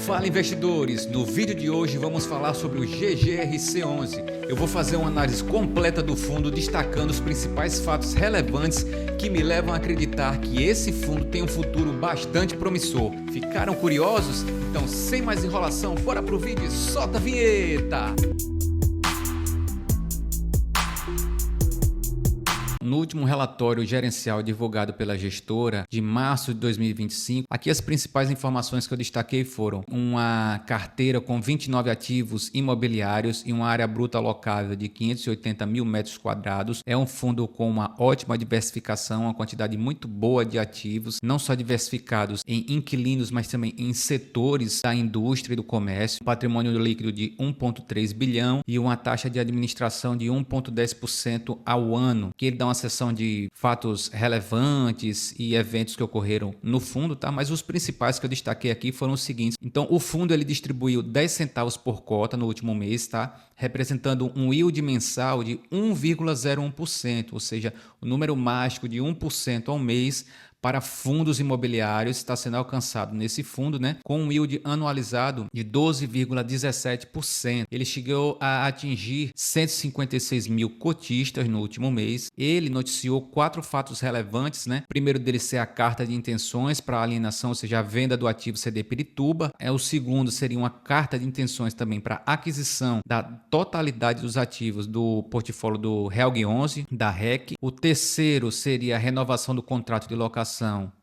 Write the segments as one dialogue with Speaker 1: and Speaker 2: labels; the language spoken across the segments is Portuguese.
Speaker 1: Fala investidores, no vídeo de hoje vamos falar sobre o GGRC11. Eu vou fazer uma análise completa do fundo destacando os principais fatos relevantes que me levam a acreditar que esse fundo tem um futuro bastante promissor. Ficaram curiosos? Então sem mais enrolação, bora pro vídeo e solta a vinheta! No último relatório gerencial divulgado pela gestora de março de 2025, aqui as principais informações que eu destaquei foram uma carteira com 29 ativos imobiliários e uma área bruta alocável de 580 mil metros quadrados. É um fundo com uma ótima diversificação, uma quantidade muito boa de ativos, não só diversificados em inquilinos, mas também em setores da indústria e do comércio. Um patrimônio líquido de 1,3 bilhão e uma taxa de administração de 1,10% ao ano, que ele dá uma seção de fatos relevantes e eventos que ocorreram no fundo, tá? Mas os principais que eu destaquei aqui foram os seguintes. Então, o fundo ele distribuiu 10 centavos por cota no último mês, tá? Representando um yield mensal de 1,01%, ou seja, o número mágico de 1% ao mês para fundos imobiliários está sendo alcançado nesse fundo, né, com um yield anualizado de 12,17%. Ele chegou a atingir 156 mil cotistas no último mês. Ele noticiou 4 fatos relevantes, né? Primeiro deles ser a carta de intenções para alienação, ou seja, a venda do ativo CD Pirituba. O segundo seria uma carta de intenções também para aquisição da totalidade dos ativos do portfólio do Helg 11, da REC. O terceiro seria a renovação do contrato de locação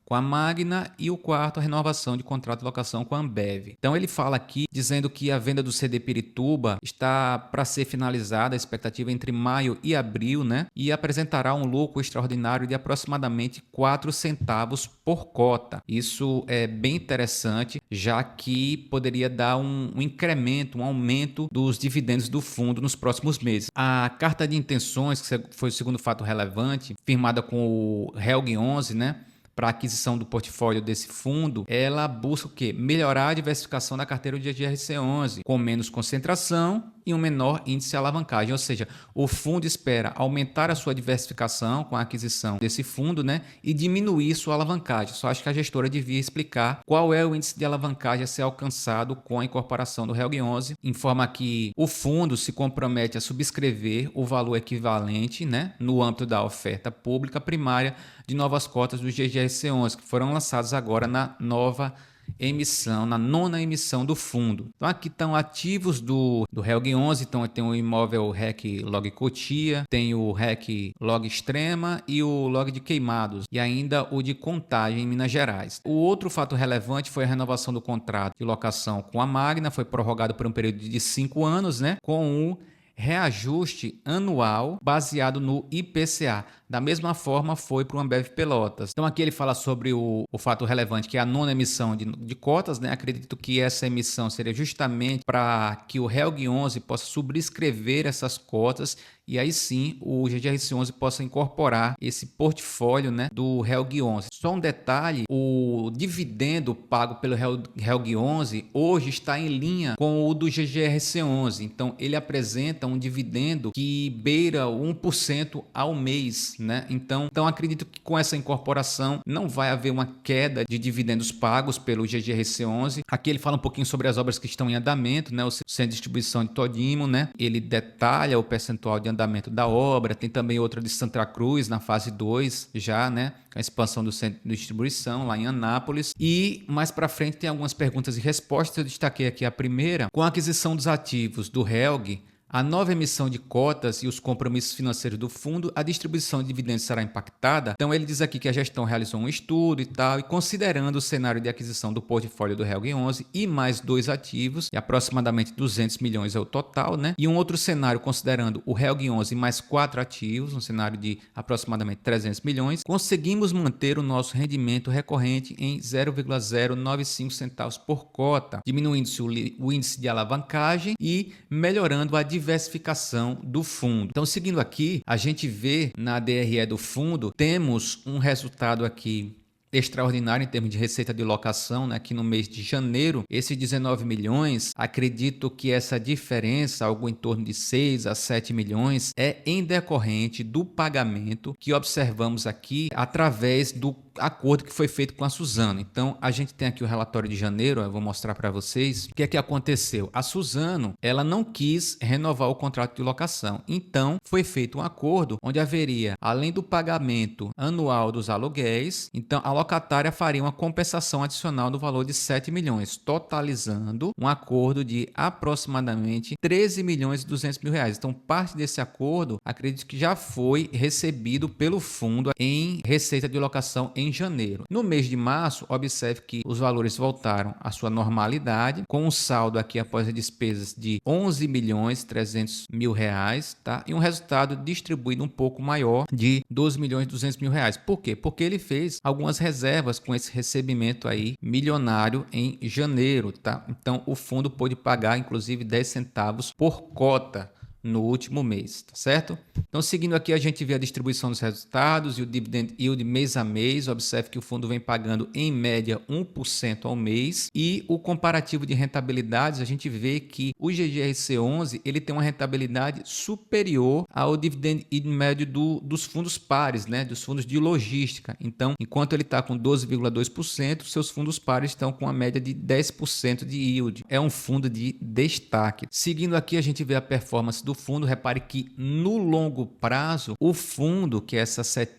Speaker 1: com a Magna e o quarto, a renovação de contrato de locação com a Ambev. Então ele fala aqui dizendo que a venda do CD Pirituba está para ser finalizada, a expectativa entre maio e abril, né? E apresentará um lucro extraordinário de aproximadamente 4 centavos por cota. Isso é bem interessante, já que poderia dar um incremento, um aumento dos dividendos do fundo nos próximos meses. A carta de intenções, que foi o segundo fato relevante, firmada com o Helg 11, né? Para a aquisição do portfólio desse fundo, ela busca o quê? Melhorar a diversificação da carteira do GGRC11, com menos concentração e um menor índice de alavancagem, ou seja, o fundo espera aumentar a sua diversificação com a aquisição desse fundo, né, e diminuir sua alavancagem. Só acho que a gestora devia explicar qual é o índice de alavancagem a ser alcançado com a incorporação do Helg 11, informa que o fundo se compromete a subscrever o valor equivalente, né, no âmbito da oferta pública primária de novas cotas do GGRC11, que foram lançadas agora na nova emissão, na 9ª emissão do fundo. Então aqui estão ativos do Helg 11, então tem o imóvel REC Log Cotia, tem o REC Log Extrema e o Log de Queimados, e ainda o de Contagem em Minas Gerais. O outro fato relevante foi a renovação do contrato de locação com a Magna, foi prorrogado por um período de 5 anos, né, com o reajuste anual baseado no IPCA. Da mesma forma foi para o Ambev Pelotas. Então aqui ele fala sobre o fato relevante, que é a 9ª emissão de cotas, né? Acredito que essa emissão seria justamente para que o Helg 11 possa subscrever essas cotas e aí sim o GGRC11 possa incorporar esse portfólio, né, do Helg 11. Só um detalhe, o dividendo pago pelo Helg 11 hoje está em linha com o do GGRC11. Então ele apresenta um dividendo que beira 1% ao mês, né? Então acredito que com essa incorporação não vai haver uma queda de dividendos pagos pelo GGRC11. Aqui ele fala um pouquinho sobre as obras que estão em andamento, né? O centro de distribuição de Todimo, né? Ele detalha o percentual de andamento da obra. Tem também outra de Santa Cruz na fase 2 já, né? A expansão do centro de distribuição lá em Anápolis. E mais para frente tem algumas perguntas e respostas. Eu destaquei aqui a primeira. Com a aquisição dos ativos do Helg, a nova emissão de cotas e os compromissos financeiros do fundo, a distribuição de dividendos será impactada. Então ele diz aqui que a gestão realizou um estudo e tal, e considerando o cenário de aquisição do portfólio do Helg 11 e mais 2 ativos, e aproximadamente 200 milhões é o total, né? E um outro cenário considerando o Helg 11 mais 4 ativos, um cenário de aproximadamente 300 milhões, conseguimos manter o nosso rendimento recorrente em 0,095 centavos por cota, diminuindo-se o índice de alavancagem e melhorando a diversificação do fundo. Então, seguindo aqui, a gente vê na DRE do fundo, temos um resultado aqui extraordinário em termos de receita de locação, né? Aqui no mês de janeiro, esses 19 milhões, acredito que essa diferença, algo em torno de 6 a 7 milhões, é em decorrente do pagamento que observamos aqui através do acordo que foi feito com a Suzano. Então, a gente tem aqui o relatório de janeiro, eu vou mostrar para vocês o que é que aconteceu. A Suzano, ela não quis renovar o contrato de locação. Então, foi feito um acordo onde haveria, além do pagamento anual dos aluguéis, então a locatária faria uma compensação adicional no valor de 7 milhões, totalizando um acordo de aproximadamente 13 milhões e 200 mil reais. Então, parte desse acordo, acredito que já foi recebido pelo fundo em receita de locação em janeiro. No mês de março, observe que os valores voltaram à sua normalidade, com um saldo aqui após as despesas de 11 milhões e 300 mil reais, tá? E um resultado distribuído um pouco maior de 12 milhões e 200 mil reais. Por quê? Porque ele fez algumas reservas com esse recebimento aí milionário em janeiro, tá? Então, o fundo pôde pagar, inclusive, 10 centavos por cota no último mês, tá certo? Então, seguindo aqui, a gente vê a distribuição dos resultados e o dividend yield mês a mês. Observe que o fundo vem pagando em média 1% ao mês, e o comparativo de rentabilidades, a gente vê que o GGRC11 ele tem uma rentabilidade superior ao dividend yield médio dos fundos pares, né? Dos fundos de logística. Então, enquanto ele está com 12,2%, seus fundos pares estão com a média de 10% de yield. É um fundo de destaque. Seguindo aqui, a gente vê a performance do fundo. Repare que no longo prazo, o fundo, que é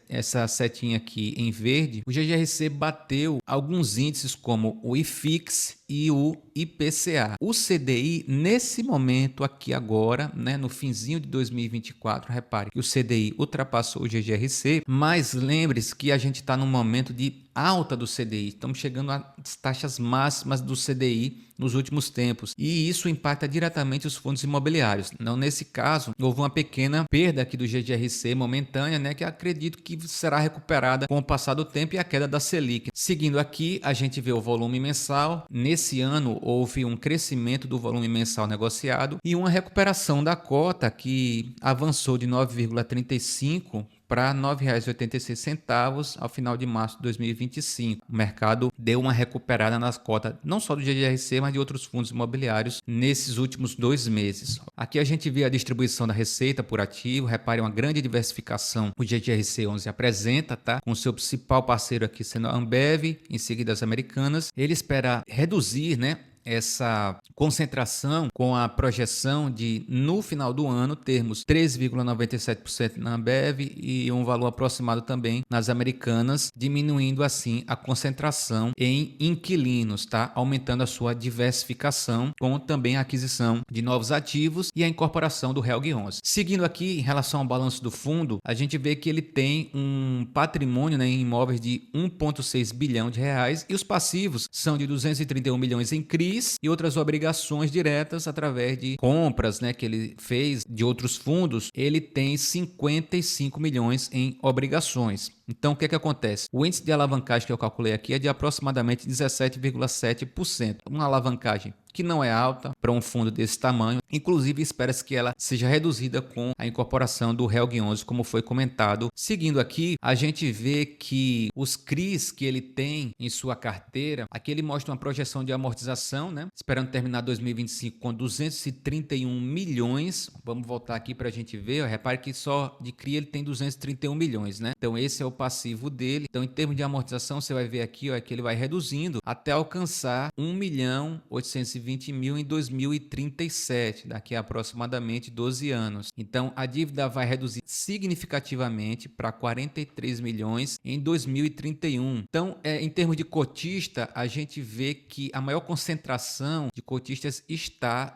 Speaker 1: essa setinha aqui em verde, o GGRC bateu alguns índices como o IFIX e o IPCA. O CDI, nesse momento aqui agora, né, no finzinho de 2024, repare que o CDI ultrapassou o GGRC, mas lembre-se que a gente está num momento de alta do CDI. Estamos chegando às taxas máximas do CDI nos últimos tempos, e isso impacta diretamente os fundos imobiliários. Não, nesse caso, houve uma pequena perda aqui do GGRC momentânea, né, que acredito que será recuperada com o passar do tempo e a queda da Selic. Seguindo aqui, a gente vê o volume mensal. Nesse ano, houve um crescimento do volume mensal negociado e uma recuperação da cota, que avançou de 9,35 para R$ 9,86 ao final de março de 2025. O mercado deu uma recuperada nas cotas, não só do GGRC, mas de outros fundos imobiliários nesses últimos 2 meses. Aqui a gente vê a distribuição da receita por ativo. Repare uma grande diversificação o GGRC11 apresenta, tá? Com seu principal parceiro aqui sendo a Ambev, em seguida as Americanas. Ele espera reduzir, né, essa concentração com a projeção de, no final do ano, termos 13,97% na Ambev e um valor aproximado também nas Americanas, diminuindo assim a concentração em inquilinos, tá? Aumentando a sua diversificação, com também a aquisição de novos ativos e a incorporação do Helg 11. Seguindo aqui, em relação ao balanço do fundo, a gente vê que ele tem um patrimônio, né, em imóveis de 1,6 bilhão de reais, e os passivos são de 231 milhões em CRI e outras obrigações diretas através de compras, né, que ele fez de outros fundos. Ele tem 55 milhões em obrigações. Então, o que acontece? O índice de alavancagem que eu calculei aqui é de aproximadamente 17,7%. Uma alavancagem que não é alta para um fundo desse tamanho. Inclusive, espera-se que ela seja reduzida com a incorporação do Helg 11, como foi comentado. Seguindo aqui, a gente vê que os CRIs que ele tem em sua carteira, aqui ele mostra uma projeção de amortização, né? Esperando terminar 2025 com 231 milhões. Vamos voltar aqui para a gente ver. Repare que só de CRI ele tem 231 milhões, né? Então, esse é o passivo dele. Então, em termos de amortização, você vai ver aqui, ó, que ele vai reduzindo até alcançar 1.820.000 em 2037, daqui a aproximadamente 12 anos. Então, a dívida vai reduzir significativamente para 43 milhões em 2031. Então, em termos de cotista, a gente vê que a maior concentração de cotistas está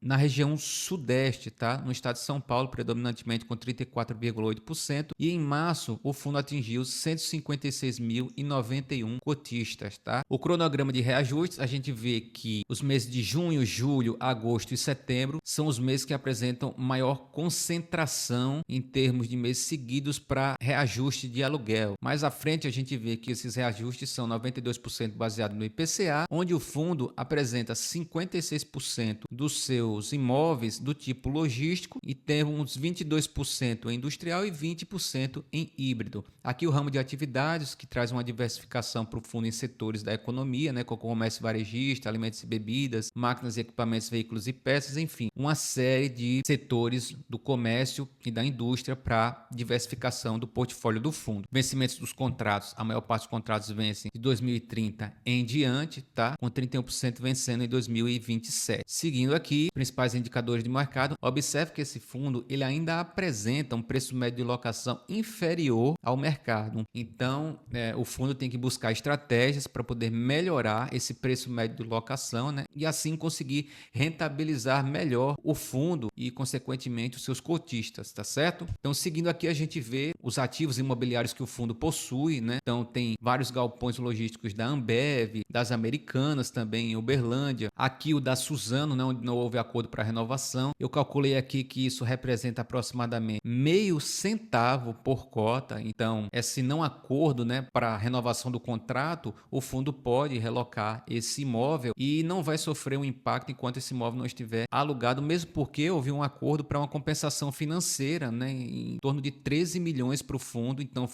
Speaker 1: na região sudeste, tá? No estado de São Paulo, predominantemente com 34,8%, e em março o fundo atingiu 156.091 cotistas, tá? O cronograma de reajustes, a gente vê que os meses de junho, julho, agosto e setembro são os meses que apresentam maior concentração em termos de meses seguidos para reajuste de aluguel. Mais à frente a gente vê que esses reajustes são 92% baseados no IPCA, onde o fundo apresenta 56% dos seus imóveis do tipo logístico e tem uns 22% em industrial e 20% em híbrido. Aqui o ramo de atividades, que traz uma diversificação para o fundo em setores da economia, né, como comércio varejista, alimentos e bebidas bebidas, máquinas e equipamentos, veículos e peças, enfim, uma série de setores do comércio e da indústria para diversificação do portfólio do fundo. Vencimentos dos contratos, a maior parte dos contratos vencem de 2030 em diante, tá? Com 31% vencendo em 2027. Seguindo aqui, principais indicadores de mercado, observe que esse fundo ele ainda apresenta um preço médio de locação inferior ao mercado. Então, o fundo tem que buscar estratégias para poder melhorar esse preço médio de locação, né? E assim conseguir rentabilizar melhor o fundo e, consequentemente, os seus cotistas, tá certo? Então, seguindo aqui, a gente vê os ativos imobiliários que o fundo possui, né? Então, tem vários galpões logísticos da Ambev, das Americanas também, em Uberlândia. Aqui o da Suzano, né? Onde não houve acordo para renovação. Eu calculei aqui que isso representa aproximadamente meio centavo por cota. Então, se não acordo, né, para renovação do contrato, o fundo pode relocar esse imóvel e não vai sofrer um impacto enquanto esse imóvel não estiver alugado, mesmo porque houve um acordo para uma compensação financeira, né, em torno de 13 milhões para o fundo. Então,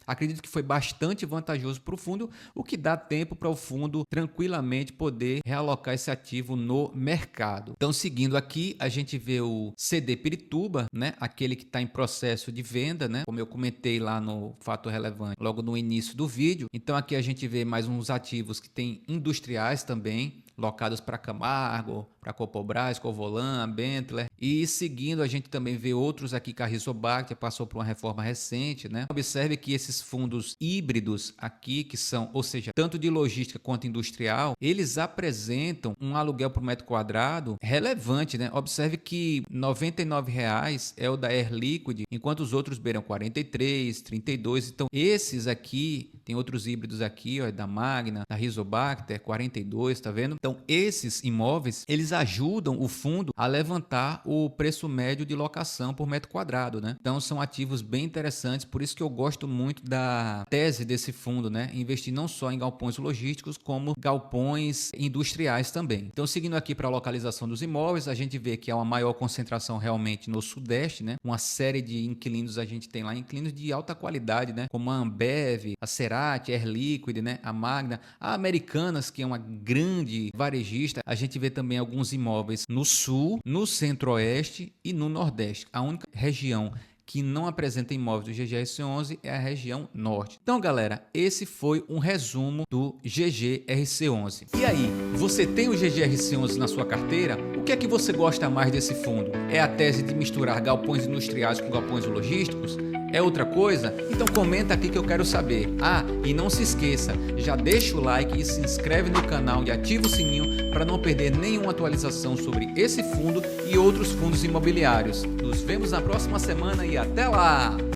Speaker 1: acredito que foi bastante vantajoso para o fundo, o que dá tempo para o fundo tranquilamente poder realocar esse ativo no mercado. Então, seguindo aqui, a gente vê o CD Pirituba, né, aquele que está em processo de venda, né, como eu comentei lá no Fato Relevante, logo no início do vídeo. Então, aqui a gente vê mais uns ativos que tem industriais também, locados para Camargo, para Copobras, Covolan, Benteler. E seguindo, a gente também vê outros aqui, Rizobacter, passou por uma reforma recente, né? Observe que esses fundos híbridos aqui, que são, ou seja, tanto de logística quanto industrial, eles apresentam um aluguel por metro quadrado relevante, né? Observe que R$ 99,00 é o da Air Liquid, enquanto os outros beiram 43, 32. Então, esses aqui, tem outros híbridos aqui, ó, da Magna, da Rizobacter, 42, tá vendo? Então, esses imóveis, eles ajudam o fundo a levantar o preço médio de locação por metro quadrado, né? Então, são ativos bem interessantes, por isso que eu gosto muito da tese desse fundo, né? Investir não só em galpões logísticos, como galpões industriais também. Então, seguindo aqui para a localização dos imóveis, a gente vê que há uma maior concentração realmente no Sudeste, né? Uma série de inquilinos a gente tem lá, inquilinos de alta qualidade, né? Como a Ambev, a Cerati, a Air Liquid, né? A Magna, a Americanas, que é uma grande varejista. A gente vê também alguns imóveis no Sul, no Centro-Oeste e no Nordeste. A única região que não apresenta imóveis do GGRC11 é a região Norte. Então, galera, esse foi um resumo do GGRC11. E aí, você tem o GGRC11 na sua carteira? O que é que você gosta mais desse fundo? É a tese de misturar galpões industriais com galpões logísticos? É outra coisa? Então comenta aqui que eu quero saber. Ah, e não se esqueça, já deixa o like e se inscreve no canal e ativa o sininho para não perder nenhuma atualização sobre esse fundo e outros fundos imobiliários. Nos vemos na próxima semana e até lá!